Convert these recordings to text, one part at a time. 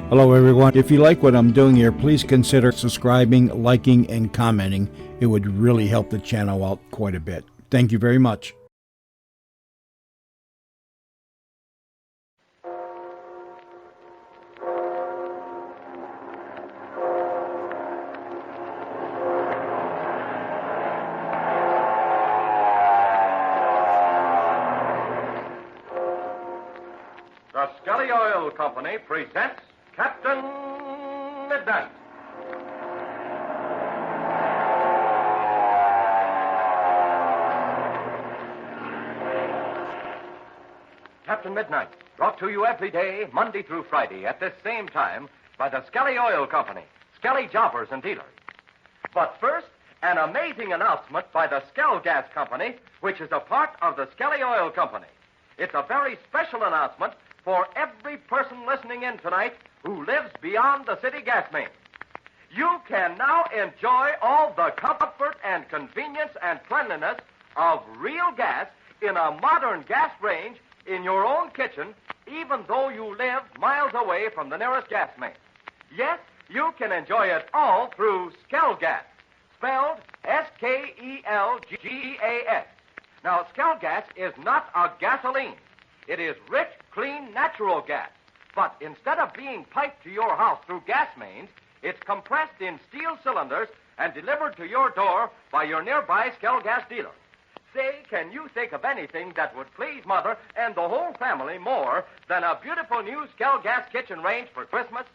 Hello, everyone. If you like what I'm doing here, please consider subscribing, liking, and commenting. It would really help the channel out quite a bit. Thank you very much. The Skelly Oil Company presents Captain Midnight. Captain Midnight, brought to you every day, Monday through Friday, at this same time, by the Skelly Oil Company, Skelly Jobbers and Dealers. But first, an amazing announcement by the Skell Gas Company, which is a part of the Skelly Oil Company. It's a very special announcement for every person listening in tonight who lives beyond the city gas main. You can now enjoy all the comfort and convenience and cleanliness of real gas in a modern gas range in your own kitchen, even though you live miles away from the nearest gas main. Yes, you can enjoy it all through Skell Gas, spelled S-K-E-L-G-A-S. Now, Skell Gas is not a gasoline. It is rich, clean, natural gas. But instead of being piped to your house through gas mains, it's compressed in steel cylinders and delivered to your door by your nearby Skell Gas dealer. Say, can you think of anything that would please Mother and the whole family more than a beautiful new Skell Gas kitchen range for Christmas?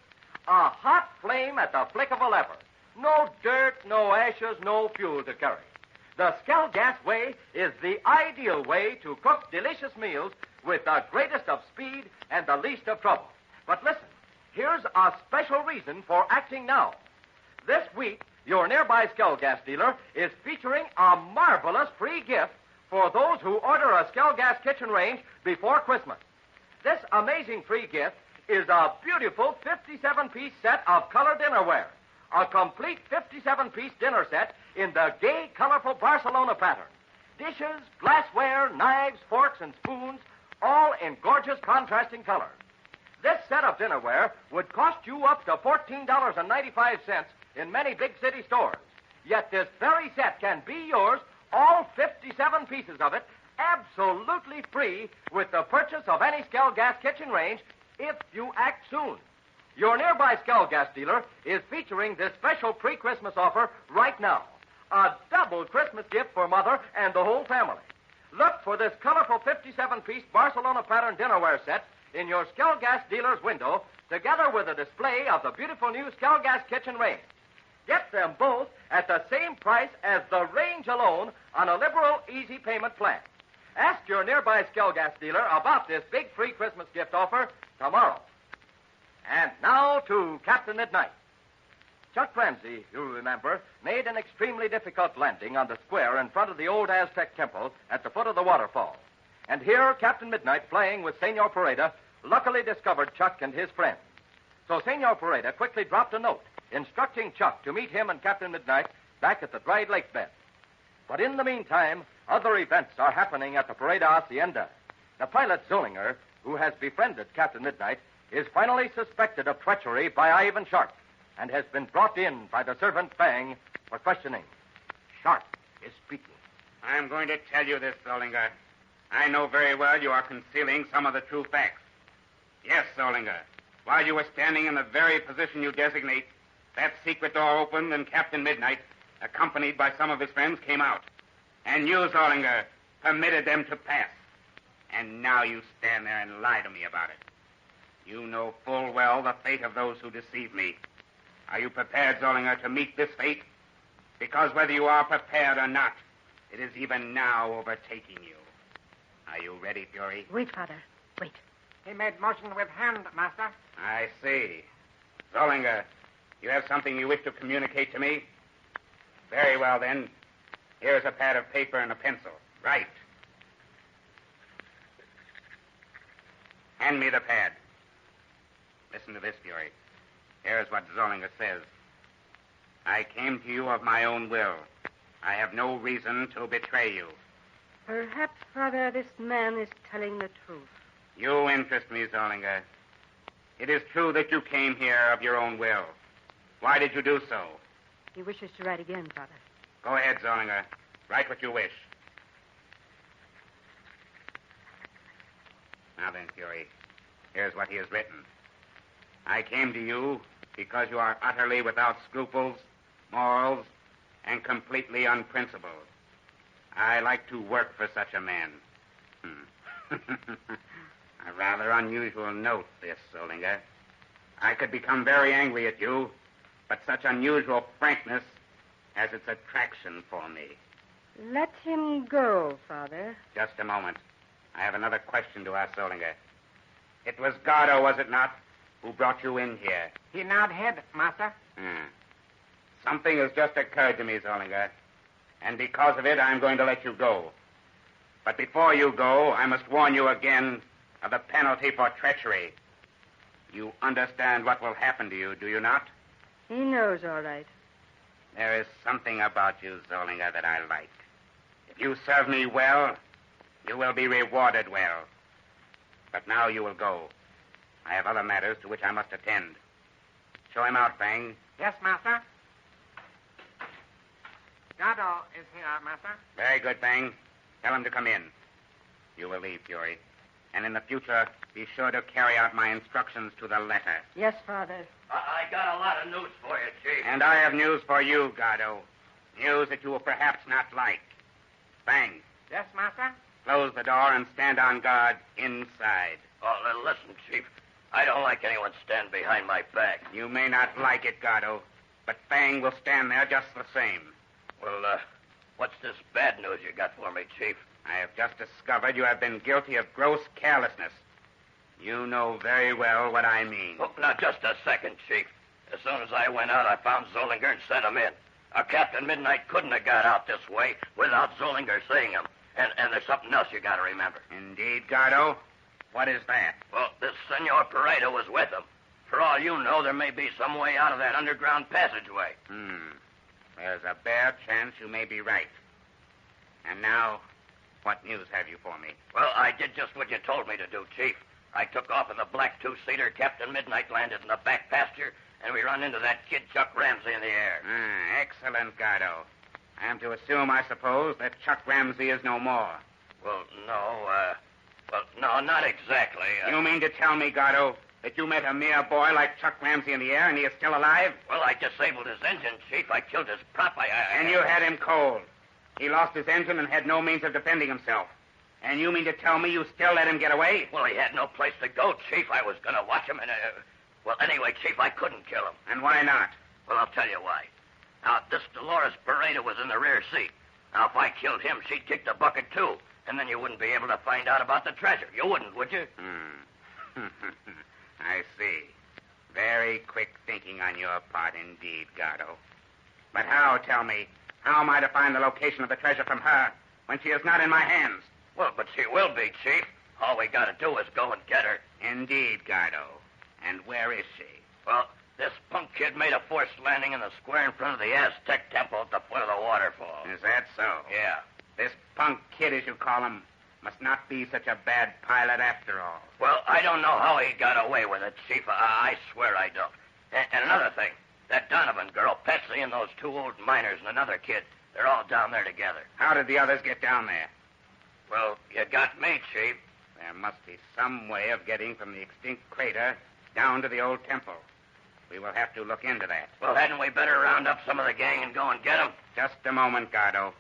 A hot flame at the flick of a lever. No dirt, no ashes, no fuel to carry. The Skell Gas way is the ideal way to cook delicious meals with the greatest of speed and the least of trouble. But listen, here's a special reason for acting now. This week, your nearby Skell Gas dealer is featuring a marvelous free gift for those who order a Skell Gas kitchen range before Christmas. This amazing free gift is a beautiful 57-piece set of color dinnerware. A complete 57-piece dinner set in the gay, colorful Barcelona pattern. Dishes, glassware, knives, forks, and spoons, all in gorgeous contrasting colors. This set of dinnerware would cost you up to $14.95 in many big city stores. Yet this very set can be yours, all 57 pieces of it, absolutely free with the purchase of any Skell Gas kitchen range if you act soon. Your nearby Skell Gas dealer is featuring this special pre-Christmas offer right now. A double Christmas gift for Mother and the whole family. Look for this colorful 57-piece Barcelona pattern dinnerware set in your Skell Gas dealer's window, together with a display of the beautiful new Skell Gas kitchen range. Get them both at the same price as the range alone on a liberal, easy payment plan. Ask your nearby Skell Gas dealer about this big free Christmas gift offer tomorrow. And now to Captain Midnight. Chuck Ramsey, you'll remember, made an extremely difficult landing on the square in front of the old Aztec temple at the foot of the waterfall. And here, Captain Midnight, playing with Senor Perada, luckily discovered Chuck and his friends. So Senor Perada quickly dropped a note instructing Chuck to meet him and Captain Midnight back at the dried lake bed. But in the meantime, other events are happening at the Perada Hacienda. The pilot Zollinger, who has befriended Captain Midnight, is finally suspected of treachery by Ivan Sharp and has been brought in by the servant Bang for questioning. Sharp is speaking. I'm going to tell you this, Zollinger. I know very well you are concealing some of the true facts. Yes, Zollinger, while you were standing in the very position you designate, that secret door opened and Captain Midnight, accompanied by some of his friends, came out. And you, Zollinger, permitted them to pass. And now you stand there and lie to me about it. You know full well the fate of those who deceive me. Are you prepared, Zollinger, to meet this fate? Because whether you are prepared or not, it is even now overtaking you. Are you ready, Fury? Wait, Father. Wait. He made motion with hand, Master. I see. Zollinger, you have something you wish to communicate to me? Very well, then. Here's a pad of paper and a pencil. Write. Hand me the pad. Listen to this, Fury. Here's what Zollinger says. I came to you of my own will. I have no reason to betray you. Perhaps, Father, this man is telling the truth. You interest me, Zollinger. It is true that you came here of your own will. Why did you do so? He wishes to write again, Father. Go ahead, Zollinger. Write what you wish. Now then, Fury, here's what he has written. I came to you because you are utterly without scruples, morals, and completely unprincipled. I like to work for such a man. A rather unusual note, this, Zollinger. I could become very angry at you, but such unusual frankness has its attraction for me. Let him go, Father. Just a moment. I have another question to ask Zollinger. It was Gardo, was it not, who brought you in here? He nod head, master. Something has just occurred to me, Zollinger, and because of it, I'm going to let you go. But before you go, I must warn you again of the penalty for treachery. You understand what will happen to you, do you not? He knows, all right. There is something about you, Zollinger, that I like. If you serve me well, you will be rewarded well. But now you will go. I have other matters to which I must attend. Show him out, Fang. Yes, master. Gardo is here, master. Very good, Fang. Tell him to come in. You will leave, Fury. And in the future, be sure to carry out my instructions to the letter. Yes, Father. I got a lot of news for you, Chief. And I have news for you, Gardo. News that you will perhaps not like. Fang, Yes, master. close the door and stand on guard inside. Oh, listen, Chief. I don't like anyone stand behind my back. You may not like it, Gardo, but Fang will stand there just the same. Well, what's this bad news you got for me, Chief? I have just discovered you have been guilty of gross carelessness. You know very well what I mean. Oh, now, just a second, Chief. As soon as I went out, I found Zollinger and sent him in. Captain Midnight couldn't have got out this way without Zollinger seeing him. And there's something else you got to remember. Indeed, Gardo? What is that? Well, this Senor Perada was with him. For all you know, there may be some way out of that underground passageway. There's a bare chance you may be right. And now, what news have you for me? Well, I did just what you told me to do, Chief. I took off in the black two-seater. Captain Midnight landed in the back pasture, and we run into that kid Chuck Ramsey in the air. Excellent, Gardo. I am to assume, I suppose, that Chuck Ramsey is no more. Well, no, not exactly. You mean to tell me, Gardo, that you met a mere boy like Chuck Ramsey in the air and he is still alive? Well, I disabled his engine, Chief. I killed his prop. And you had him cold. He lost his engine and had no means of defending himself. And you mean to tell me you still let him get away? Well, he had no place to go, Chief. I was going to watch him and... Well, anyway, Chief, I couldn't kill him. And why not? Well, I'll tell you why. Now, this Dolores Perada was in the rear seat. Now, if I killed him, she'd kick the bucket, too. And then you wouldn't be able to find out about the treasure. You wouldn't, would you? I see. Very quick thinking on your part indeed, Gardo. But how, tell me, how am I to find the location of the treasure from her when she is not in my hands? Well, but she will be, Chief. All we got to do is go and get her. Indeed, Gardo. And where is she? Well, this punk kid made a forced landing in the square in front of the Aztec temple at the foot of the waterfall. Is that so? Yeah. This punk kid, as you call him, must not be such a bad pilot after all. Well, I don't know how he got away with it, Chief. I swear I don't. And another thing, that Donovan girl, Patsy, and those two old miners and another kid, they're all down there together. How did the others get down there? Well, you got me, Chief. There must be some way of getting from the extinct crater down to the old temple. We will have to look into that. Well, hadn't we better round up some of the gang and go and get them? Just a moment, Gardo.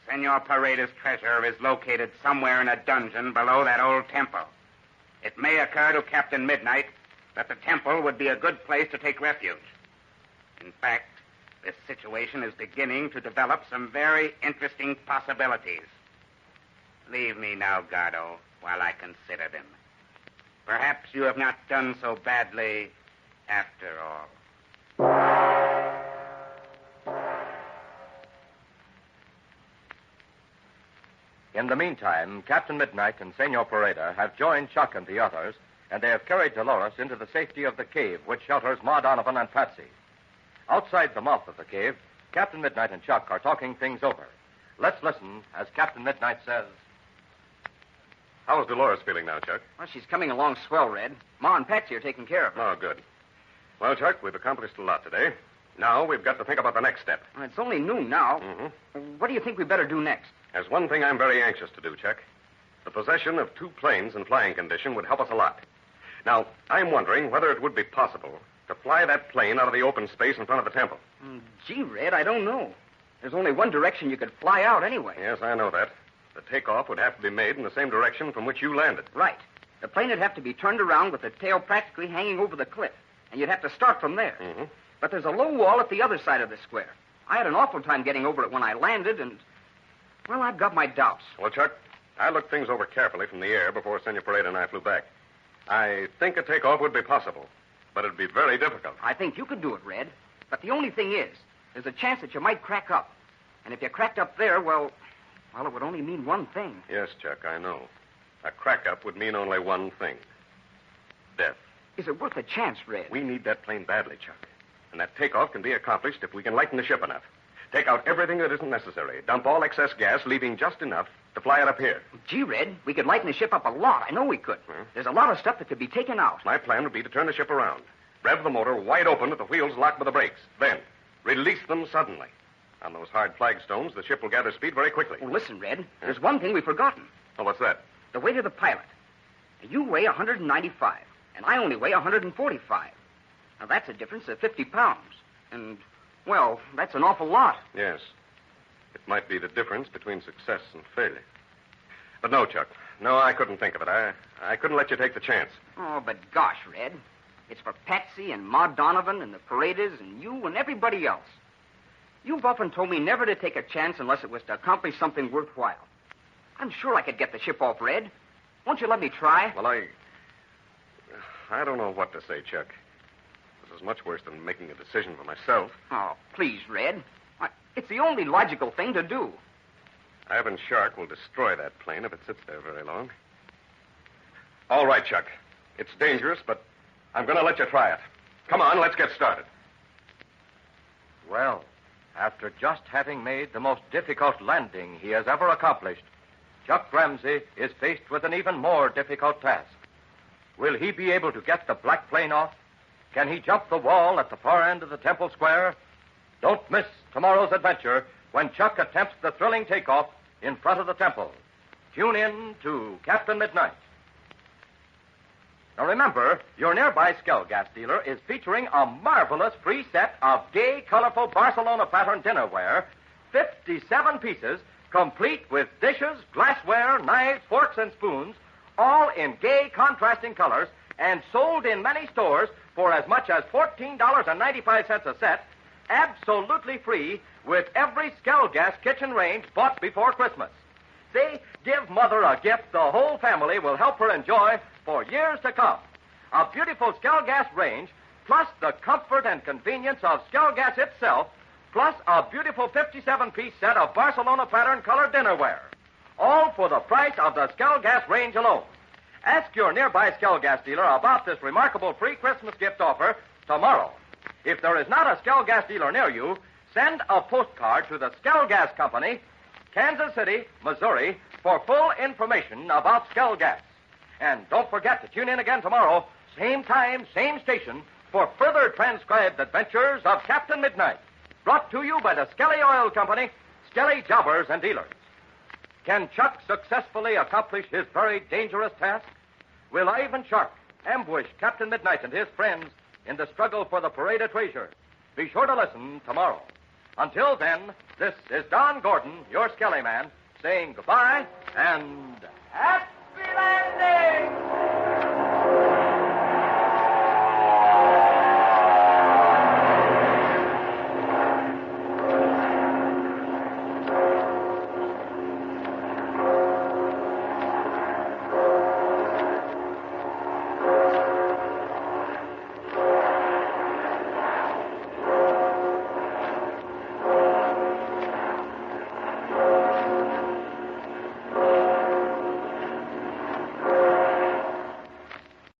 Senor Parada's treasure is located somewhere in a dungeon below that old temple. It may occur to Captain Midnight that the temple would be a good place to take refuge. In fact, this situation is beginning to develop some very interesting possibilities. Leave me now, Gardo, while I consider them. Perhaps you have not done so badly after all. In the meantime, Captain Midnight and Senor Perada have joined Chuck and the others, and they have carried Dolores into the safety of the cave which shelters Ma Donovan and Patsy. Outside the mouth of the cave, Captain Midnight and Chuck are talking things over. Let's listen as Captain Midnight says... How's Dolores feeling now, Chuck? Well, she's coming along swell, Red. Ma and Patsy are taking care of her. Oh, good. Well, Chuck, we've accomplished a lot today. Now we've got to think about the next step. Well, it's only noon now. Mm-hmm. What do you think we better do next? There's one thing I'm very anxious to do, Chuck. The possession of 2 planes in flying condition would help us a lot. Now, I'm wondering whether it would be possible to fly that plane out of the open space in front of the temple. Gee, Red, I don't know. There's only one direction you could fly out anyway. Yes, I know that. The takeoff would have to be made in the same direction from which you landed. Right. The plane would have to be turned around with the tail practically hanging over the cliff, and you'd have to start from there. Mm-hmm. But there's a low wall at the other side of the square. I had an awful time getting over it when I landed, and, well, I've got my doubts. Well, Chuck, I looked things over carefully from the air before Senor Perada and I flew back. I think a takeoff would be possible, but it'd be very difficult. I think you could do it, Red. But the only thing is, there's a chance that you might crack up. And if you cracked up there, well, it would only mean one thing. Yes, Chuck, I know. A crack-up would mean only one thing. Death. Is it worth a chance, Red? We need that plane badly, Chuck. And that takeoff can be accomplished if we can lighten the ship enough. Take out everything that isn't necessary. Dump all excess gas, leaving just enough to fly it up here. Gee, Red, we could lighten the ship up a lot. I know we could. There's a lot of stuff that could be taken out. My plan would be to turn the ship around. Rev the motor wide open with the wheels locked by the brakes. Then, release them suddenly. On those hard flagstones, the ship will gather speed very quickly. Oh, listen, Red. There's one thing we've forgotten. Oh, what's that? The weight of the pilot. You weigh 195, and I only weigh 145. Now, that's a difference of 50 pounds. And, well, that's an awful lot. Yes. It might be the difference between success and failure. But no, Chuck. No, I couldn't think of it. I couldn't let you take the chance. Oh, but gosh, Red. It's for Patsy and Ma Donovan and the Paradas and you and everybody else. You've often told me never to take a chance unless it was to accomplish something worthwhile. I'm sure I could get the ship off, Red. Won't you let me try? Well, I don't know what to say, Chuck. This is much worse than making a decision for myself. Oh, please, Red. It's the only logical thing to do. Ivan Shark will destroy that plane if it sits there very long. All right, Chuck. It's dangerous, but I'm going to let you try it. Come on, let's get started. Well, after just having made the most difficult landing he has ever accomplished, Chuck Ramsey is faced with an even more difficult task. Will he be able to get the black plane off? Can he jump the wall at the far end of the temple square? Don't miss tomorrow's adventure when Chuck attempts the thrilling takeoff in front of the temple. Tune in to Captain Midnight. Now remember, your nearby Skell gas dealer is featuring a marvelous free set of gay, colorful Barcelona pattern dinnerware, 57 pieces, complete with dishes, glassware, knives, forks, and spoons, all in gay, contrasting colors, and sold in many stores for as much as $14.95 a set, absolutely free with every Skell gas kitchen range bought before Christmas. See, give Mother a gift the whole family will help her enjoy for years to come. A beautiful Skell gas range, plus the comfort and convenience of Skell gas itself, plus a beautiful 57-piece set of Barcelona pattern colored dinnerware. All for the price of the Skell gas range alone. Ask your nearby Skell gas dealer about this remarkable free Christmas gift offer tomorrow. If there is not a Skell gas dealer near you, send a postcard to the Skell Gas Company, Kansas City, Missouri, for full information about Skell gas. And don't forget to tune in again tomorrow, same time, same station, for further transcribed adventures of Captain Midnight, brought to you by the Skelly Oil Company, Skelly Jobbers and Dealers. Can Chuck successfully accomplish his very dangerous task? Will Ivan Shark ambush Captain Midnight and his friends in the struggle for the Perada treasure? Be sure to listen tomorrow. Until then, this is Don Gordon, your Skelly man, saying goodbye and happy